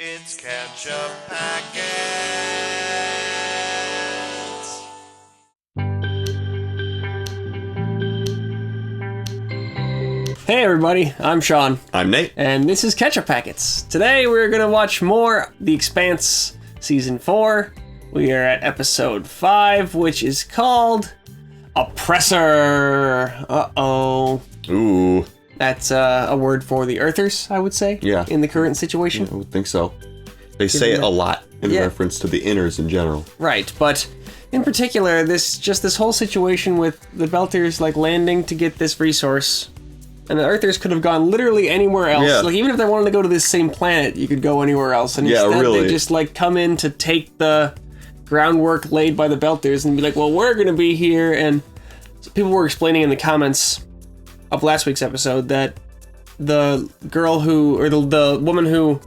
It's Ketchup Packets. Hey everybody, I'm Sean. I'm Nate. And this is Ketchup Packets. Today we're going to watch more The Expanse Season 4. We are at Episode 5, which is called Oppressor. Uh-oh. Ooh. That's a word for the Earthers, I would say. Yeah. In the current situation. I would think so. They say it a lot in reference to the inners in general. Right, but in particular, this whole situation with the Belters like landing to get this resource, and the Earthers could have gone literally anywhere else. Yeah. Like even if they wanted to go to this same planet, you could go anywhere else. And instead really. they just like come in to take the groundwork laid by the Belters and be like, well, we're gonna be here. And so people were explaining in the comments of last week's episode that the girl who, or the woman who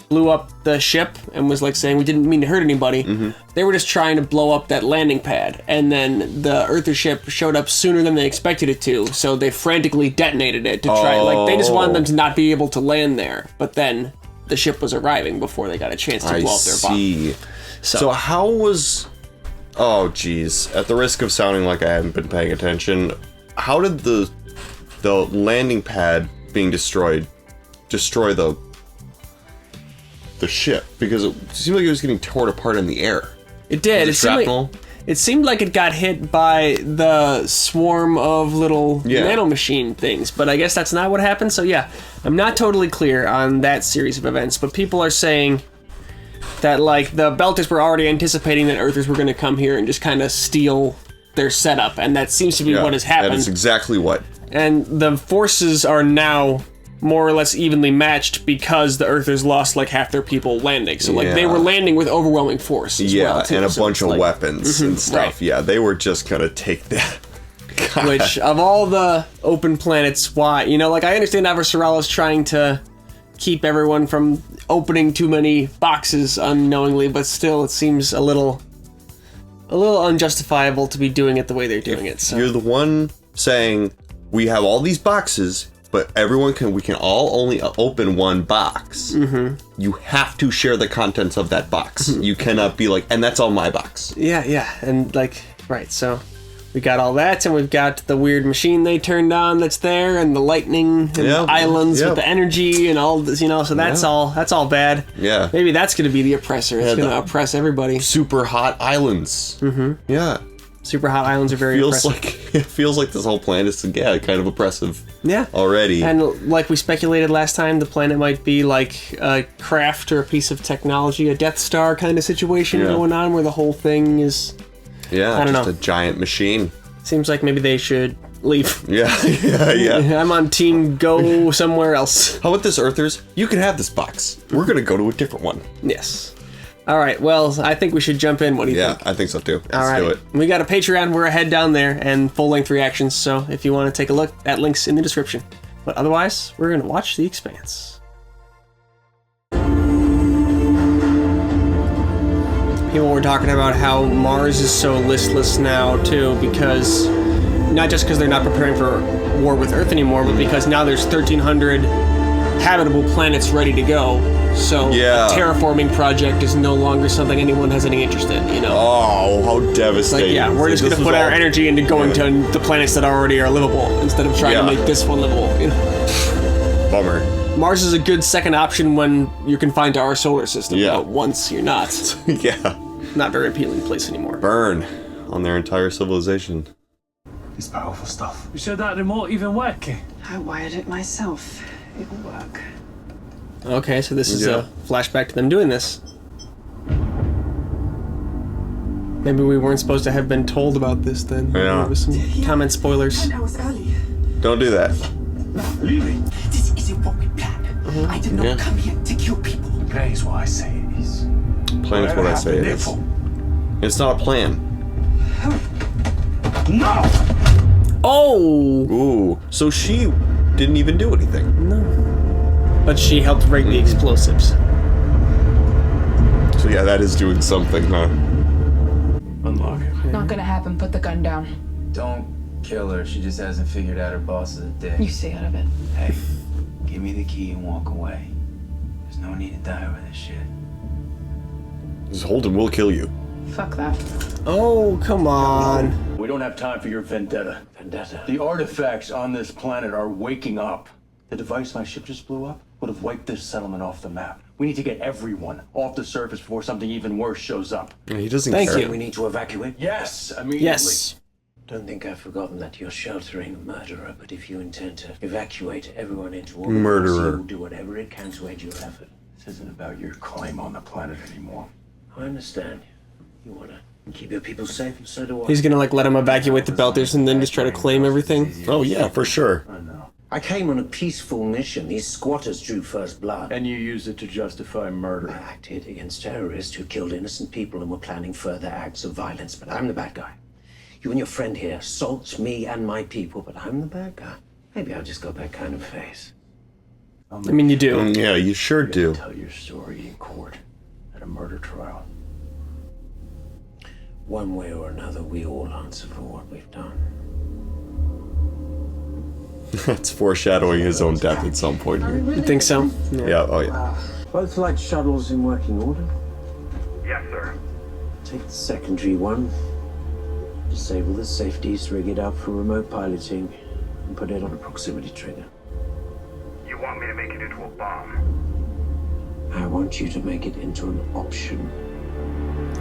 blew up the ship and was like saying we didn't mean to hurt anybody. Mm-hmm. They were just trying to blow up that landing pad, and then the Earther ship showed up sooner than they expected it to, so they frantically detonated it to try. Like they just wanted them to not be able to land there, but then the ship was arriving before they got a chance to blow up their bomb. So how was? Oh, geez. At the risk of sounding like I haven't been paying attention, how did the landing pad being destroyed destroy the ship? Because it seemed like it was getting torn apart in the air. It did. It seemed like it got hit by the swarm of little nanomachine things, but I guess that's not what happened. So yeah, I'm not totally clear on that series of events, but people are saying that like the Belters were already anticipating that Earthers were going to come here and just kind of steal their setup, and that seems to be what has happened. That is exactly what. And the forces are now more or less evenly matched because the Earthers lost like half their people landing. So like they were landing with overwhelming force as well, too. And a so bunch of weapons and stuff. Right. Yeah, they were just gonna take that. God. Which, of all the open planets, why? You know, like I understand Avasarala's trying to keep everyone from opening too many boxes unknowingly, but still it seems a little unjustifiable to be doing it the way they're doing it. So you're the one saying we have all these boxes, but we can all only open one box. Mm-hmm. You have to share the contents of that box. You cannot be like, and that's all my box. Yeah, and like, right, so we got all that, and we've got the weird machine they turned on that's there, and the lightning, and the islands with the energy, and all this, you know, so that's all bad. Yeah. Maybe that's going to be the oppressor. It's going to oppress everybody. Super hot islands. Mm-hmm. Yeah. Super hot islands are very oppressive. It feels like this whole planet is, kind of oppressive. Yeah. Already. And like we speculated last time, the planet might be like a craft or a piece of technology, a Death Star kind of situation going on where the whole thing is... Yeah, I don't know. A giant machine. Seems like maybe they should leave. Yeah. I'm on team go somewhere else. How about this, Earthers? You can have this box. We're going to go to a different one. Yes. All right, well, I think we should jump in. What do you think? Yeah, I think so too. Let's do it. We got a Patreon. We're ahead down there and full-length reactions, so if you want to take a look, that link's in the description. But otherwise, we're going to watch The Expanse. People were talking about how Mars is so listless now, too, because... Not just because they're not preparing for war with Earth anymore, but because now there's 1,300 habitable planets ready to go. So a terraforming project is no longer something anyone has any interest in, you know? Oh, how devastating. Like, we're just going to put our energy into going to the planets that already are livable instead of trying to make this one livable, you know? Bummer. Mars is a good second option when you're confined to our solar system, but once you're not. Not very appealing place anymore. Burn on their entire civilization. It's powerful stuff. You sure that remote even working? I wired it myself. It'll work. Okay, so this is a flashback to them doing this. Maybe we weren't supposed to have been told about this then. Yeah. There was some comment spoilers. 10 hours early. Don't do that. Really? This isn't what we planned. I did not come here to kill people. The plan is what I say it is. Plan is what I say it is. It's not a plan. No! Oh! Ooh, so she didn't even do anything. No. But she helped break the explosives. So yeah, that is doing something, huh? Unlock it. Not gonna happen. Put the gun down. Don't kill her. She just hasn't figured out her boss is a dick. You stay out of it. Hey, give me the key and walk away. There's no need to die over this shit. Just hold him, we'll kill you. Fuck that. Oh, come on. We don't have time for your vendetta. Vendetta. The artifacts on this planet are waking up. The device my ship just blew up would have wiped this settlement off the map. We need to get everyone off the surface before something even worse shows up. He doesn't Thank care. you. We need to evacuate. Yes, immediately. Yes. Don't think I've forgotten that you're sheltering a murderer, but if you intend to evacuate everyone into Orbital, Murderer. will do whatever it can to aid your effort. This isn't about your claim on the planet anymore. I understand. You want to keep your people safe, and so do I. He's gonna like let him evacuate the Belters and then just try to claim everything. Oh yeah, for sure. I know. I came on a peaceful mission. These squatters drew first blood. And you used it to justify I murder. acted against terrorists who killed innocent people and were planning further acts of violence, but I'm the bad guy. You and your friend here assault me and my people, but I'm the bad guy. Maybe I've just got that kind of face. I mean, you do. Yeah, you sure do. Tell your story in court at a murder trial. One way or another, we all answer for what we've done. That's foreshadowing his own death at some point here. You think so? Yeah, oh yeah. Both light shuttles in working order. Yes, sir. Take the secondary one. Disable the safeties, rig it up for remote piloting, and put it on a proximity trigger. You want me to make it into a bomb? I want you to make it into an option.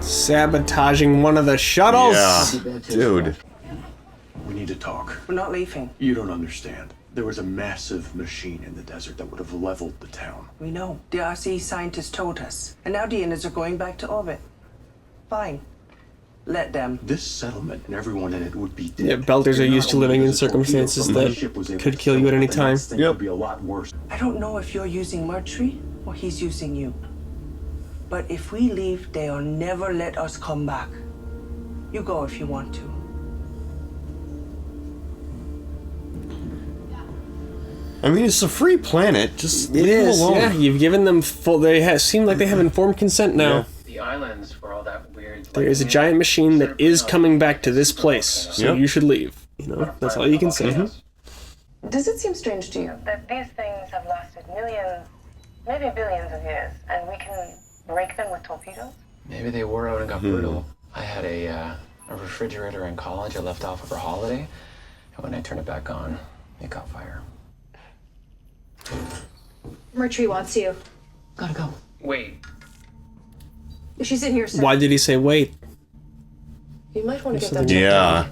Sabotaging one of the shuttles. Yeah, dude. We need to talk. We're not leaving. You don't understand. There was a massive machine in the desert that would have leveled the town. We know. The RC scientists told us. And now the innards are going back to orbit. Fine. Let them. This settlement and everyone in it would be dead. Yeah, Belters are used to living in circumstances that could kill you at any time. Yep. Could be a lot worse. I don't know if you're using Murtry or he's using you. But if we leave, they'll never let us come back. You go if you want to. I mean, it's a free planet. Just It leave is. him alone. Yeah, you've given them full. They seem like they have informed consent now. Yeah. The islands were all that weird. There is a giant machine that is coming back to this place, so Yep. you should leave. You know, that's all you can say. Does it seem strange to you that these things have lasted millions, maybe billions of years, and we can break them with torpedoes? Maybe they wore out and got brutal. I had a refrigerator in college I left off for holiday, and when I turned it back on, it caught fire. Murtry wants you. Gotta go. Wait. She's in here, sir. Why did he say wait? You might want to get that Something- checked out. Yeah.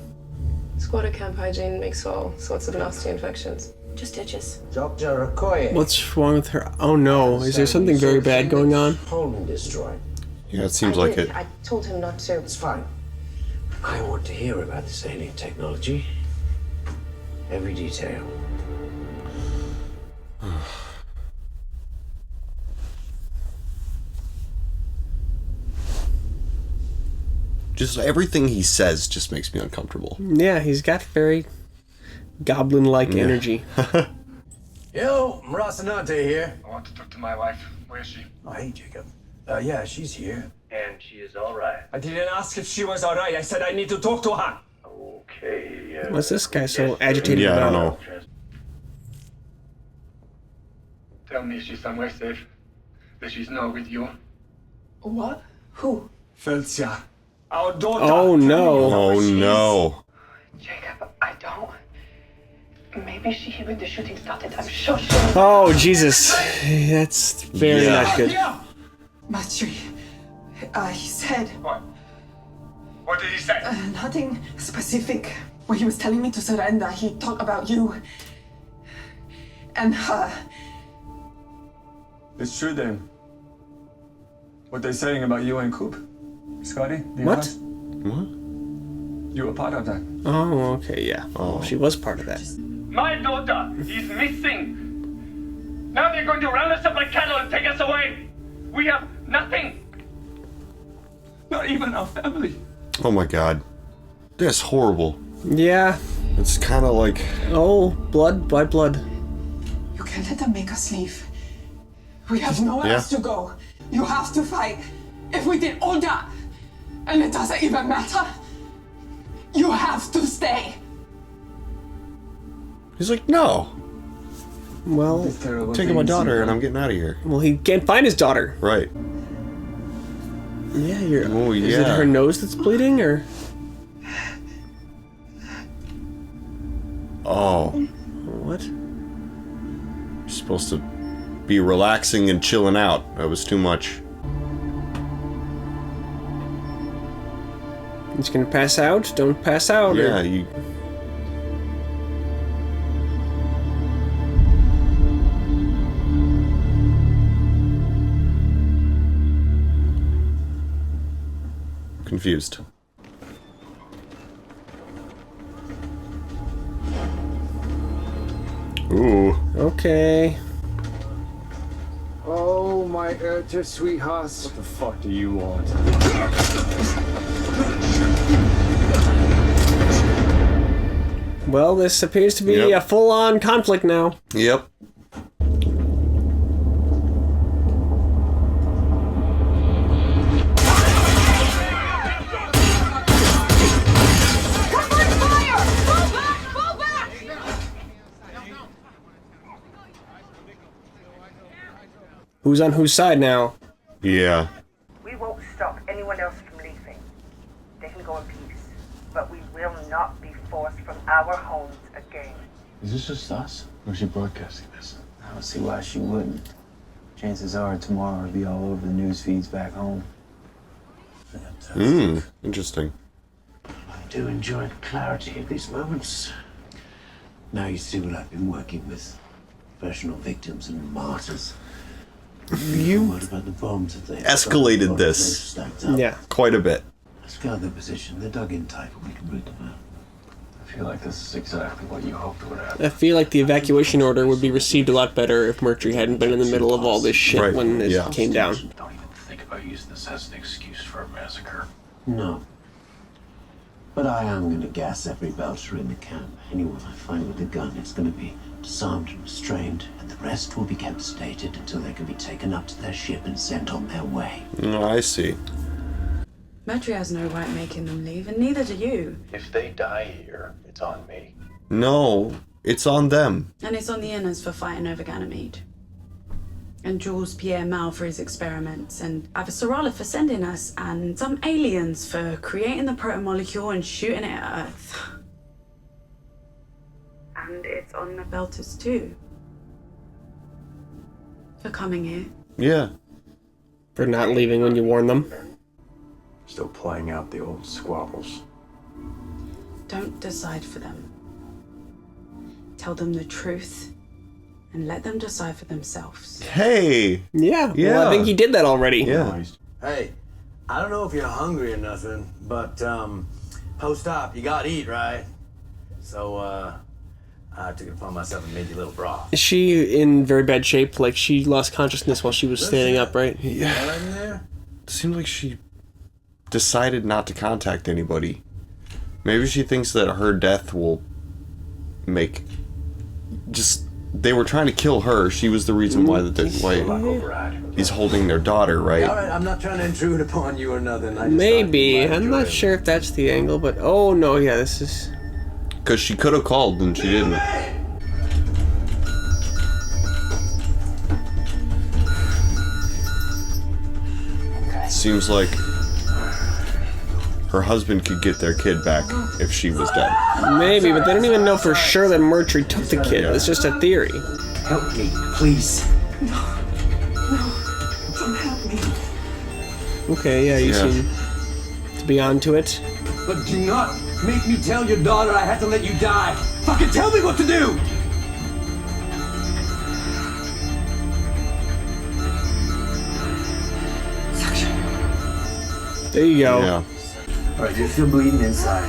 Squatter camp hygiene makes all sorts of nasty infections. Just itches. Dr. Okoye. What's wrong with her? Oh no, is there something very bad going on? Home destroyed. Yeah, it seems like it. I told him not to. It's fine. I want to hear about this alien technology. Every detail. Just everything he says just makes me uncomfortable. Yeah, he's got very goblin-like energy. Yo, Marasanante here. I want to talk to my wife. Where is she? Oh, hey, Jacob. Yeah, she's here. And she is all right. I didn't ask if she was alright. I said I need to talk to her. Okay. What's this guy so agitated Yeah, I about? don't know. Tell me she's somewhere safe. That she's not with you. What? Who? Felcia. Our daughter. Oh no. Oh no. Jacob, I don't. Maybe she, when the shooting started, I'm sure she. Oh Jesus, that's very Yeah. not good. Murtry. He said What? What did he say? nothing specific. When he was telling me to surrender, he talked about you. And her. It's true then. What they're saying about you and Coop. Scotty, do you What? know? What? You were part of that. Oh, okay, yeah. Oh, she was part of that. My daughter is missing. Now they're going to round us up like cattle and take us away. We have nothing. Not even our family. Oh my god. That's horrible. Yeah. It's kind of like. Oh, blood, blood. You can't let them make us leave. We have nowhere Yeah. else to go. You have to fight. If we did all that, and it doesn't even matter, you have to stay. He's like, no. Well, taking my daughter and I'm getting out of here. well, he can't find his daughter. Right. Yeah, you're. Oh, Is it yeah. her nose that's bleeding, or? Oh. What? You're supposed to be relaxing and chilling out. That was too much. He's gonna pass out? Don't pass out. Yeah, or... you... Confused. Ooh. Okay. Oh, my sweethearts. What the fuck do you want? Well, this appears to be a full-on conflict now. Yep. Who's on whose side now? Yeah. We won't stop anyone else from leaving. They can go in peace. But we will not be forced from our homes again. Is this just us? Or is she broadcasting this? I don't see why she wouldn't. Chances are tomorrow it'll be all over the news feeds back home. Interesting. I do enjoy the clarity of these moments. Now you see what I've been working with. Professional victims and martyrs. What about the bombs that they Escalated this. Yeah. Quite a bit. Let's go their position. They're dug in tight, but we can root them out. I feel like this is exactly what you hoped would happen. I feel like the evacuation order would be received a lot better if Murtry hadn't been in the middle of all this shit when it came down. Don't even think about using this as an excuse for a massacre. No. But I am going to gas every belcher in the camp. Anyone I find with a gun is going to be disarmed and restrained, and the rest will be kept sedated until they can be taken up to their ship and sent on their way. Oh, I see. Murtry has no right making them leave, and neither do you. If they die here, it's on me. No, it's on them. And it's on the Inners for fighting over Ganymede. And Jules Pierre Mal for his experiments, and Avasarala for sending us, and some aliens for creating the protomolecule and shooting it at Earth. And it's on the Belters too. For coming here. Yeah. For not leaving when you warn them. Still playing out the old squabbles. Don't decide for them. Tell them the truth. And let them decide for themselves. Hey! Yeah. Yeah. Well, I think he did that already. Yeah. Hey, I don't know if you're hungry or nothing, but post-op, you gotta eat, right? So, I took it upon myself and made you a little broth. Is she in very bad shape? Like, she lost consciousness while she was standing up, right? Yeah. Right in there? It seems like she decided not to contact anybody. Maybe she thinks that her death will make... Just... They were trying to kill her. She was the reason why he's holding their daughter, right? All right, I'm not trying to intrude upon you or nothing. I just Maybe. thought you might I'm not enjoy it. sure if that's the angle, but... Oh, no, yeah, this is... Because she could have called and she didn't. Seems like her husband could get their kid back if she was dead. Maybe, but they don't even know for sure that Murtry took the kid. It's just a theory. Help me, please. Don't help me. Okay, yeah, you seem to be onto it. But do not make me tell your daughter I had to let you die. Fucking tell me what to do! There you go. Yeah. Alright, you're still bleeding inside.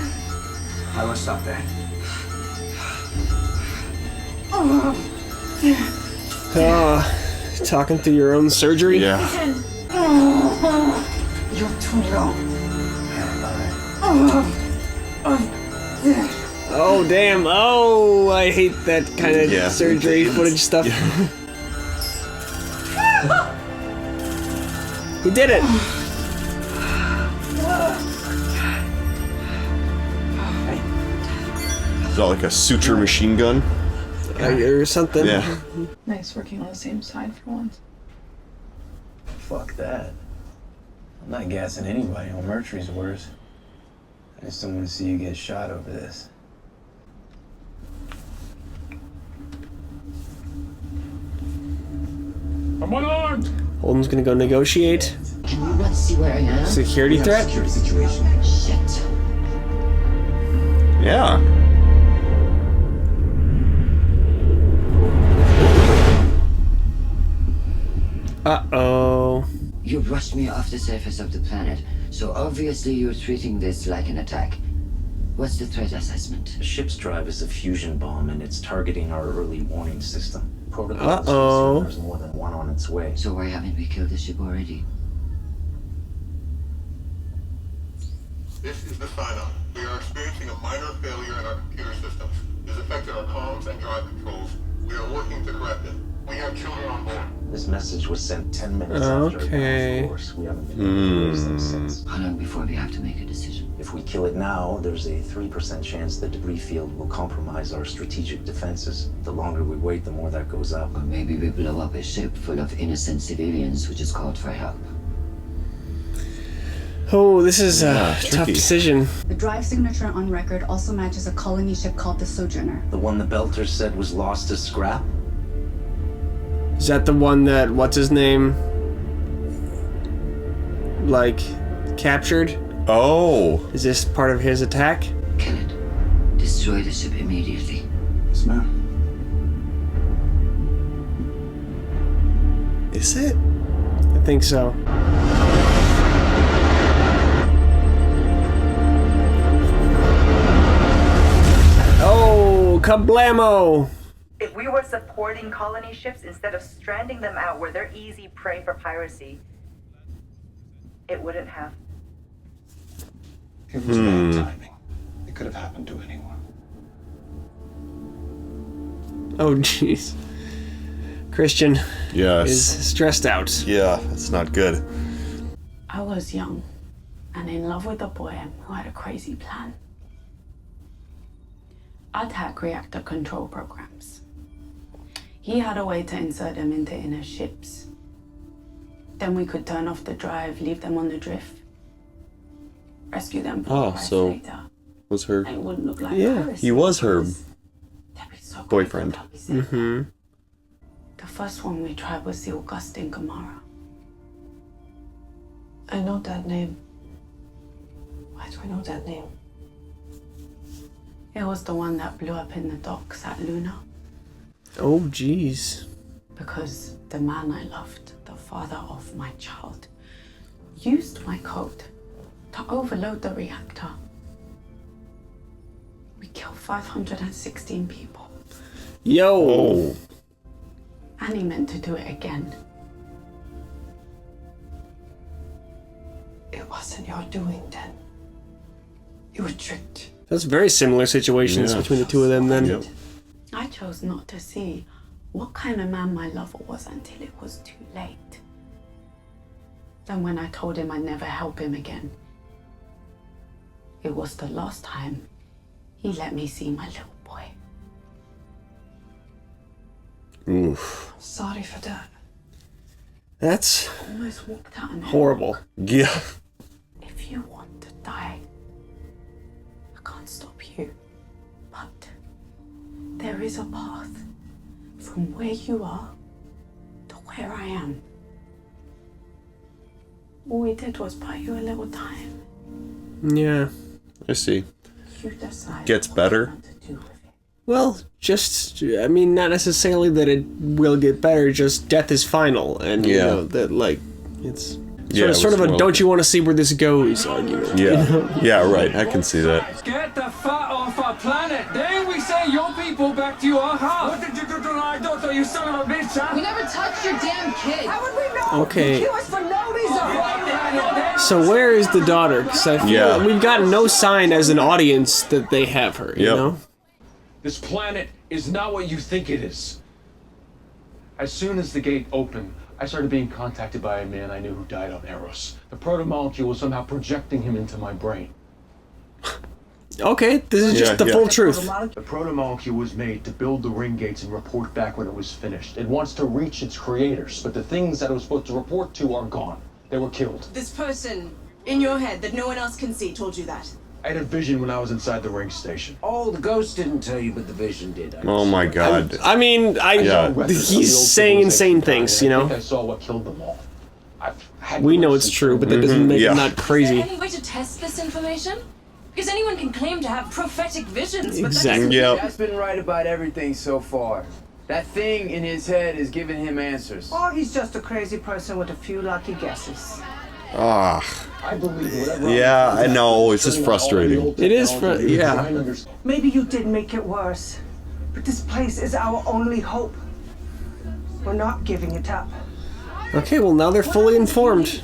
I want to stop that. Talking through your own surgery? Yeah. You're too low. Oh, damn. Oh, I hate that kind of surgery footage stuff. He did it. Is that like a suture machine gun? or something. Yeah. Nice working on the same side for once. Fuck that. I'm not gassing anybody on Murtry's words. I just don't want to see you get shot over this. I'm unarmed! Holden's gonna go negotiate. Can you not see where I am? Security threat? Security situation. Shit. Yeah. Uh-oh. You brushed me off the surface of the planet, so obviously you're treating this like an attack. What's the threat assessment? The ship's drive is a fusion bomb, and it's targeting our early warning system. Protocol Uh-oh. there's more than one on its way. So why haven't we killed the ship already? This is the sign-off. We are experiencing a minor failure in our computer systems. This affected our comms and drive controls. We are working to correct it. We have children on board. This message was sent 10 minutes after it went off course. We haven't been able to raise them since. How long before we have to make a decision? If we kill it now, there's a 3% chance the debris field will compromise our strategic defenses. The longer we wait, the more that goes up. Or maybe we blow up a ship full of innocent civilians who just called for help. Oh, this is a tough tricky. decision. The drive signature on record also matches a colony ship called the Sojourner. The one the Belters said was lost to scrap? Is that the one that, what's his name, like, captured? Oh. Is this part of his attack? Kill it. Destroy the ship immediately. Yes, ma'am. Is it? I think so. Oh, kablamo! If we were supporting colony ships instead of stranding them out where they're easy prey for piracy, it wouldn't have. It was bad timing. It could have happened to anyone. Oh, jeez. Christian Yes. is stressed out. Yeah, that's not good. I was young and in love with a boy who had a crazy plan. I'd hack reactor control programs. He had a way to insert them into inner ships. Then we could turn off the drive, leave them on the drift, rescue them from the price so later. was her. It wouldn't look like Yeah, piracy. He was her That'd be so boyfriend. great if we said Mm-hmm. The first one we tried was the Augustine Gamara. I know that name. Why do I know that name? It was the one that blew up in the docks at Luna. Oh, jeez. Because the man I loved, the father of my child, used my code to overload the reactor. We killed 516 people. Yo! And he meant to do it again. It wasn't your doing then. You were tricked. That's very similar situations between the two of them then. Yep. I chose not to see what kind of man my lover was until it was too late. Then when I told him I'd never help him again, it was the last time he let me see my little boy. Oof. Sorry for that. That's Almost walked out on it. horrible. Yeah. If you want to die, I can't stop you. But there is a path from where you are to where I am. All we did was buy you a little time. Yeah. I see. You decide Gets better. Well, just, I mean, not necessarily that it will get better, just death is final. And, you Yeah. know, that, like, it's Yeah, it sort of was a well- don't you want to see where this goes argument. Yeah. You know? Yeah, right. I can see that. Get the fat off our planet. Then we send your people back to your house. What did you do to our daughter, you son of a bitch, huh? We never touched your damn kid. How would we know? Okay. You kill us for no reason. So where is the daughter? Because I feel Yeah. we've got no sign as an audience that they have her, you Yep. know? This planet is not what you think it is. As soon as the gate opened, I started being contacted by a man I knew who died on Eros. The protomolecule was somehow projecting him into my brain. Okay, this is just the full truth. The proto-molecule was made to build the ring gates and report back when it was finished. It wants to reach its creators, but the things that it was supposed to report to are gone. They were killed. This person in your head that no one else can see told you that. I had a vision when I was inside the ring station. Oh, the ghost didn't tell you, but the vision did. Oh my god. I mean, he's saying insane things, you I know? think I saw what killed them all. We know it's true, but that doesn't make it not crazy. Is there any way to test this information? Because anyone can claim to have prophetic visions, but Exactly. That's been right about everything so far. That thing in his head is giving him answers. Or he's just a crazy person with a few lucky guesses. Ah. I believe whatever. Yeah, I know. It's just frustrating. It is yeah. Maybe you did make it worse, but this place is our only hope. We're not giving it up. Okay, well now they're fully informed.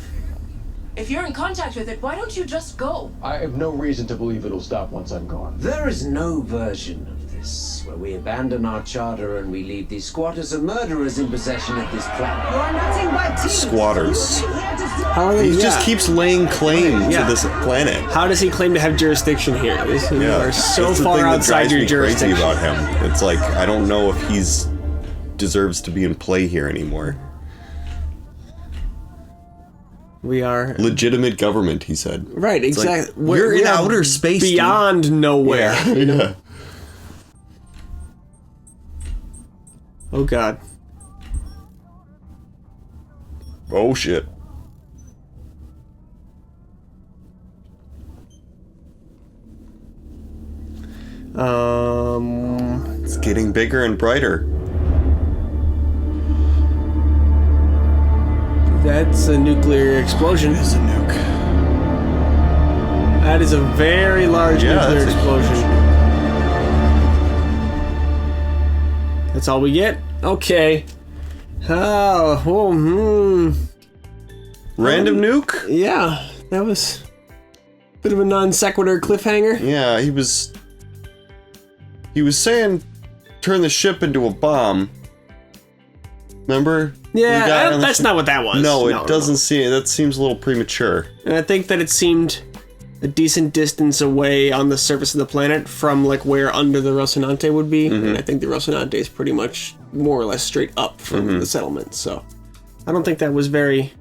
if you're in contact with it, why don't you just go? I have no reason to believe it'll stop once I'm gone. There is no version of this where we abandon our charter and we leave these squatters and murderers in possession of this planet. You're nothing but teens. Squatters. How are they? He just keeps laying claim to this planet. How does he claim to have jurisdiction here? You are so That's the far thing that outside drives your me jurisdiction. crazy about him. It's like I don't know if he's deserves to be in play here anymore. We are legitimate government, he said. Right, It's exactly. Like, you're in outer space, beyond dude. nowhere. Yeah. You know? Oh God. Oh shit. It's getting bigger and brighter. That's a nuclear explosion. It is a nuke. That is a very large nuclear explosion. That's all we get? Okay. Random nuke? Yeah, that was a bit of a non sequitur cliffhanger. Yeah, he was saying turn the ship into a bomb. Remember? Yeah, that's not what that was. No, it doesn't seem. That seems a little premature. And I think that it seemed a decent distance away on the surface of the planet from like where under the Rocinante would be. And I think the Rocinante is pretty much more or less straight up from the settlement. So I don't think that was very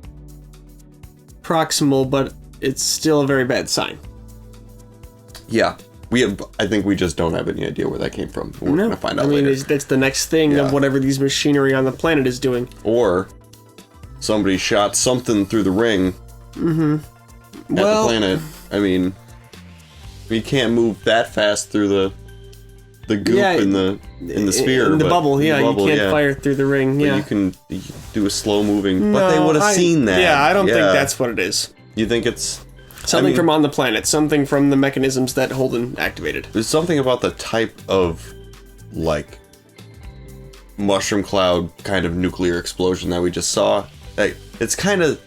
proximal, but it's still a very bad sign. Yeah. I think we just don't have any idea where that came from. We're gonna find out later. That's the next thing of whatever these machinery on the planet is doing. Or somebody shot something through the ring at the planet. I mean, we can't move that fast through the goop in the sphere. In the bubble, you can't fire through the ring. But Yeah, you can do a slow moving. But they would have seen that. Yeah, I don't think that's what it is. You think it's something from on the planet, something from the mechanisms that Holden activated. There's something about the type of, like, mushroom cloud kind of nuclear explosion that we just saw. Like, it's kind of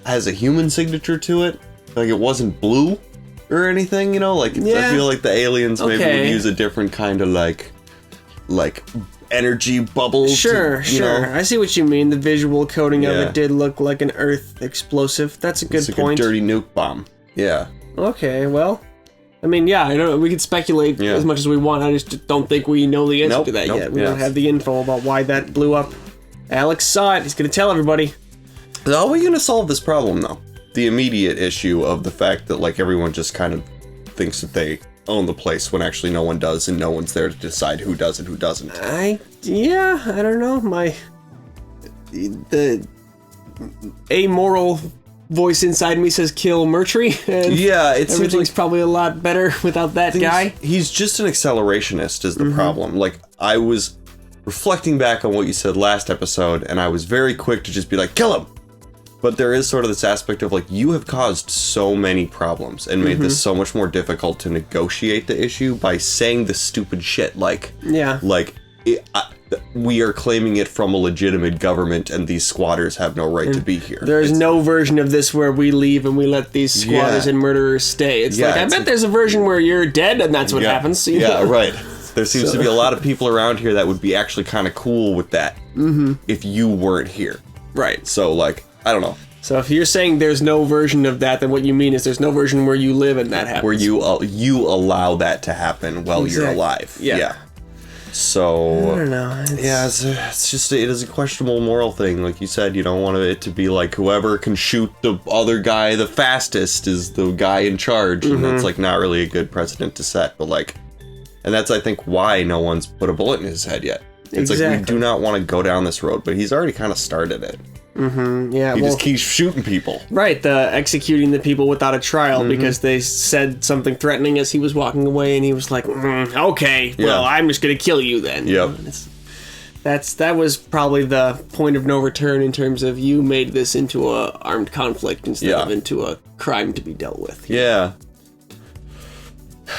has a human signature to it. Like, it wasn't blue or anything, you know? Like, I feel like the aliens maybe would use a different kind of, like energy bubble. Sure. Know? I see what you mean. The visual coding of it did look like an Earth explosive. That's a good point. A dirty nuke bomb. Yeah. Okay, well, I mean, yeah, I don't. We can speculate as much as we want. I just don't think we know the answer to that yet. We don't have the info about why that blew up. Alex saw it. He's gonna tell everybody. How are we gonna solve this problem, though? The immediate issue of the fact that like everyone just kind of thinks that they own the place when actually no one does, and no one's there to decide who does and who doesn't. I don't know. The amoral voice inside me says kill Murtry. And everything's probably a lot better without that guy. He's just an accelerationist is the problem. Like, I was reflecting back on what you said last episode, and I was very quick to just be like, kill him! But there is sort of this aspect of, like, you have caused so many problems and made this so much more difficult to negotiate the issue by saying the stupid shit, like, we are claiming it from a legitimate government and these squatters have no right to be here. There's no version of this where we leave and we let these squatters and murderers stay. It's like, I bet there's a version where you're dead and that's what happens. Right. There seems to be a lot of people around here that would be actually kind of cool with that if you weren't here. Right. So, like, I don't know. So if you're saying there's no version of that, then what you mean is there's no version where you live and that happens. Where you allow that to happen while you're alive. Yeah. So I don't know. It is a questionable moral thing. Like you said, you don't want it to be like whoever can shoot the other guy the fastest is the guy in charge, and that's like not really a good precedent to set. But like, and that's I think why no one's put a bullet in his head yet. It's like we do not want to go down this road, but he's already kind of started it. Yeah, he just keeps shooting people. Right, executing the people without a trial because they said something threatening as he was walking away, and he was like, "Okay, well, I'm just gonna kill you then." Yep. That was probably the point of no return in terms of you made this into a armed conflict instead of into a crime to be dealt with. Yeah.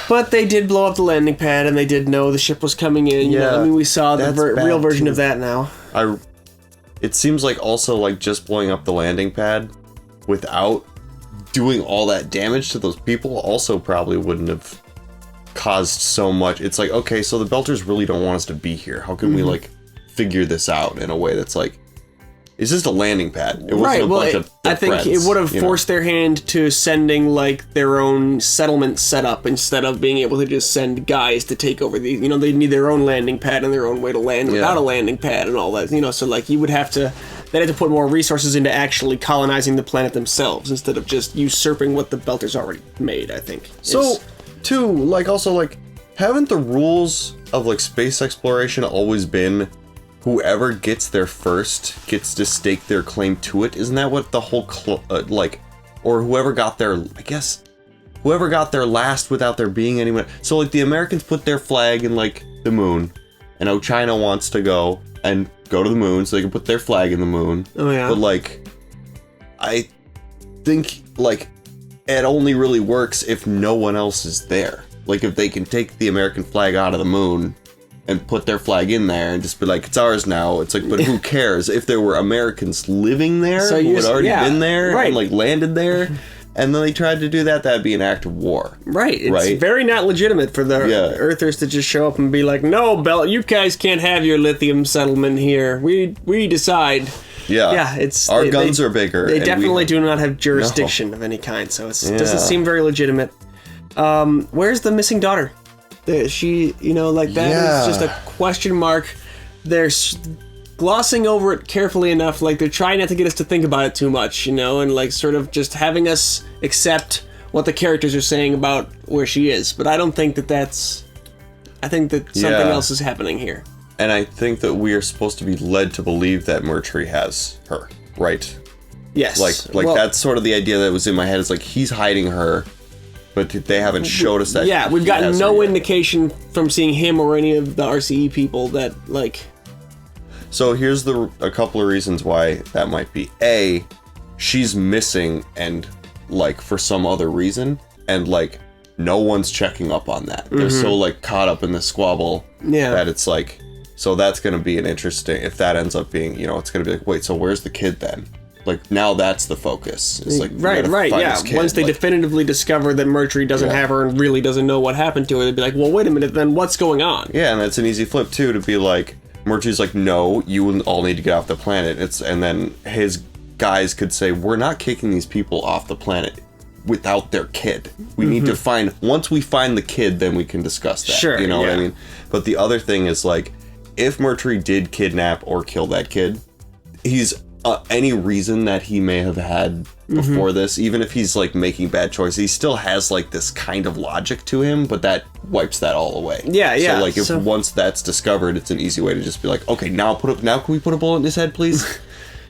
But they did blow up the landing pad, and they did know the ship was coming in. Yeah, I mean, we saw the real version of that now. It seems like also like just blowing up the landing pad without doing all that damage to those people also probably wouldn't have caused so much. It's like, okay, so the Belters really don't want us to be here. How can we like figure this out in a way that's like, it's just a landing pad. It wasn't a bunch of I think friends, it would have forced their hand to sending like their own settlement setup instead of being able to just send guys to take over the. They need their own landing pad and their own way to land without a landing pad and all that. So like you would have to. They'd have to put more resources into actually colonizing the planet themselves instead of just usurping what the Belters already made. I think. So, too, like also like, haven't the rules of like space exploration always been? Whoever gets there first gets to stake their claim to it. Isn't that what the whole or whoever got there? I guess whoever got there last without there being anyone. So like the Americans put their flag in like the moon, and now China wants to go and go to the moon so they can put their flag in the moon. Oh yeah. But like, I think like it only really works if no one else is there. Like if they can take the American flag out of the moon and put their flag in there and just be like, it's ours now. It's like, but who cares? If there were Americans living there who had already been there and like landed there, and then they tried to do that, that'd be an act of war. Right. It's very not legitimate for the Earthers to just show up and be like, no, you guys can't have your lithium settlement here. We decide. Yeah. It's our guns are bigger. They definitely do not have jurisdiction of any kind, so it doesn't seem very legitimate. Where's the missing daughter? She, that is just a question mark. They're glossing over it carefully enough, like they're trying not to get us to think about it too much, and like sort of just having us accept what the characters are saying about where she is. But I don't think that's. I think that something else is happening here. And I think that we are supposed to be led to believe that Murtry has her, right? Yes. Like that's sort of the idea that was in my head. Is like he's hiding her. But they haven't showed us that. Yeah, we've gotten no indication from seeing him or any of the RCE people that, like... So here's a couple of reasons why that might be. A, she's missing and, like, for some other reason. And, like, no one's checking up on that. They're so, like, caught up in the squabble that it's, like... So that's going to be an interesting... If that ends up being, it's going to be like, wait, so where's the kid then? Like, now that's the focus. It's like, right, yeah. Once they definitively discover that Murtry doesn't have her and really doesn't know what happened to her, they'd be like, well, wait a minute, then what's going on? Yeah, and that's an easy flip, too, to be like, Murtry's like, no, you all need to get off the planet. And then his guys could say, we're not kicking these people off the planet without their kid. We need to once we find the kid, then we can discuss that. Sure, you know what I mean? But the other thing is, like, if Murtry did kidnap or kill that kid, he's... any reason that he may have had before this, even if he's like making bad choices, he still has like this kind of logic to him, but that wipes that all away. Yeah. So like if once that's discovered, it's an easy way to just be like, okay, now can we put a bullet in his head, please?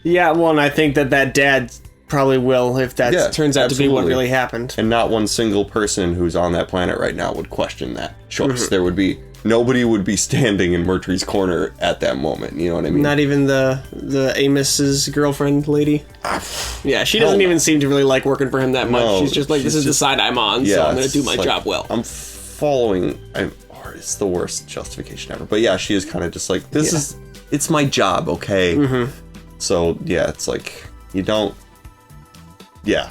Yeah, well, and I think that dad probably will if that turns out to be what really happened. And not one single person who's on that planet right now would question that choice. There would be nobody would be standing in Murtry's corner at that moment. You know what I mean? Not even the Amos's girlfriend lady. Yeah, she doesn't even seem to really like working for him that much. No, she's just like, this is the side I'm on, so I'm going to do my job well. I'm following. It's the worst justification ever. But yeah, she is kind of just like, it's my job, okay? So yeah, it's like, you don't. Yeah.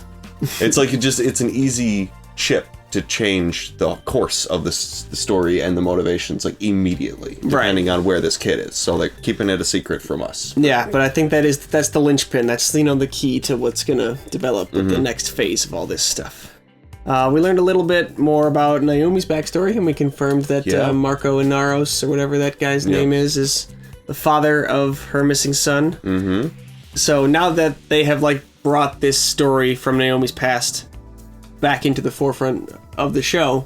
It's like it's an easy chip to change the course of the story and the motivations like immediately, depending on where this kid is. So like keeping it a secret from us. Yeah, but I think that's the linchpin. That's the key to what's gonna develop with the next phase of all this stuff. We learned a little bit more about Naomi's backstory, and we confirmed that Marco Inaros, or whatever that guy's name is the father of her missing son. Mm-hmm. So now that they have like brought this story from Naomi's past back into the forefront of the show,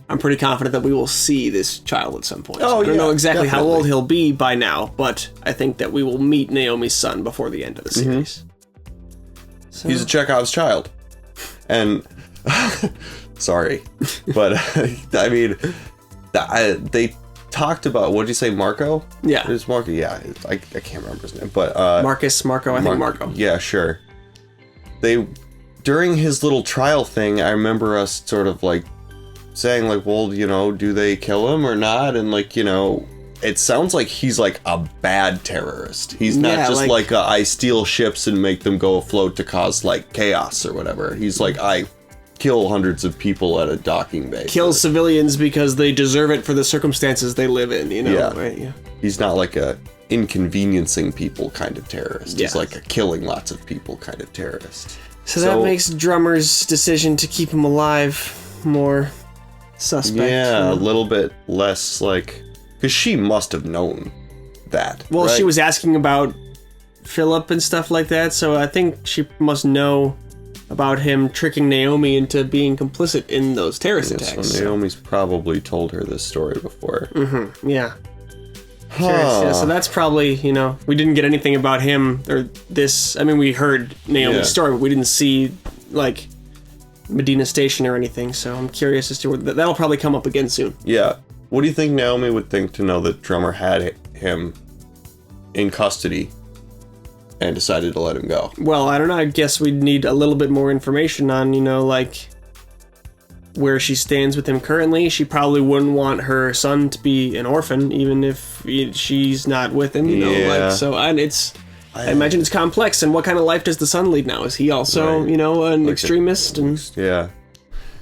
I'm pretty confident that we will see this child at some point. I don't know exactly how old he'll be by now, but I think that we will meet Naomi's son before the end of the series. So. He's a Chekhov's child. And sorry, but I mean, they talked about, what did you say, Marco? Yeah. It was Marco, yeah. I can't remember his name, but... Marco, I think Marco. Yeah, sure. During his little trial thing, I remember us sort of, like, saying, like, well, do they kill him or not? And, like, it sounds like he's, like, a bad terrorist. He's not just, like I steal ships and make them go afloat to cause, like, chaos or whatever. He's like, I kill hundreds of people at a docking bay. Kill civilians because they deserve it for the circumstances they live in, right? Yeah. He's not like a inconveniencing people kind of terrorist. He's like a killing lots of people kind of terrorist. So that makes Drummer's decision to keep him alive more suspect. Yeah, a little bit less like... Because she must have known that. Well, she was asking about Philip and stuff like that, so I think she must know about him tricking Naomi into being complicit in those terrorist attacks. So Naomi's probably told her this story before. Mm-hmm, yeah. Curious, yeah. So that's probably, we didn't get anything about him or this. I mean, we heard Naomi's story, but we didn't see, like, Medina Station or anything, so I'm curious as to where that'll probably come up again soon. Yeah. What do you think Naomi would think to know that Drummer had him in custody and decided to let him go? Well, I don't know. I guess we'd need a little bit more information on, like, where she stands with him currently. She probably wouldn't want her son to be an orphan, even if she's not with him, I imagine it's complex. And what kind of life does the son lead now? Is he also, an extremist? Yeah.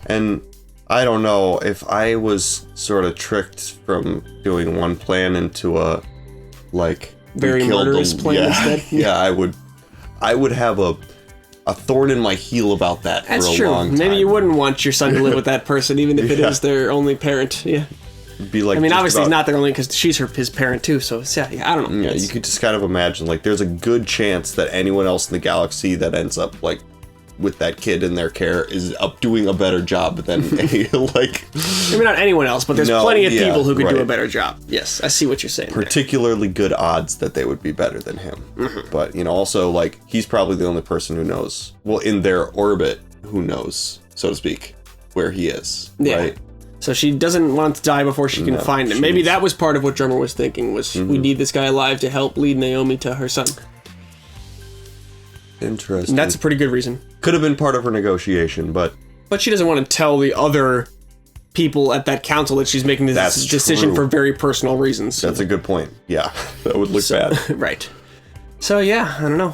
And I don't know, if I was sort of tricked from doing one plan into a, like... very murderous plan instead? Yeah, I would have a thorn in my heel about that for a long time. Maybe you wouldn't want your son to live with that person, even if it is their only parent. Yeah. Be like, I mean, obviously he's not their only, because she's his parent too, so I don't know. Yeah, you could just kind of imagine, like, there's a good chance that anyone else in the galaxy that ends up, like, with that kid in their care is up doing a better job than like... Maybe not anyone else, but there's plenty of people who could do a better job. Yes, I see what you're saying. Particularly good odds that they would be better than him. Mm-hmm. But, also, like, he's probably the only person who knows, well, in their orbit, who knows, so to speak, where he is, right? So she doesn't want to die before she can find him. Maybe that was part of what Drummer was thinking, was we need this guy alive to help lead Naomi to her son. Interesting. And that's a pretty good reason. Could have been part of her negotiation, but... But she doesn't want to tell the other people at that council that she's making this decision for very personal reasons. That's a good point. Yeah, that would look bad. Right. So, yeah, I don't know.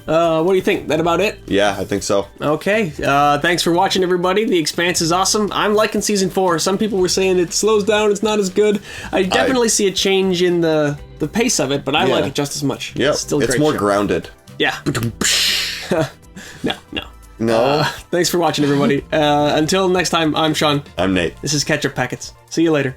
What do you think? That about it? Yeah, I think so. Okay. Thanks for watching, everybody. The Expanse is awesome. I'm liking Season 4. Some people were saying it slows down, it's not as good. I definitely see a change in the pace of it, but I like it just as much. Yeah, it's more show. Grounded. Yeah. No. Thanks for watching, everybody. Until next time, I'm Sean. I'm Nate. This is Ketchup Packets. See you later.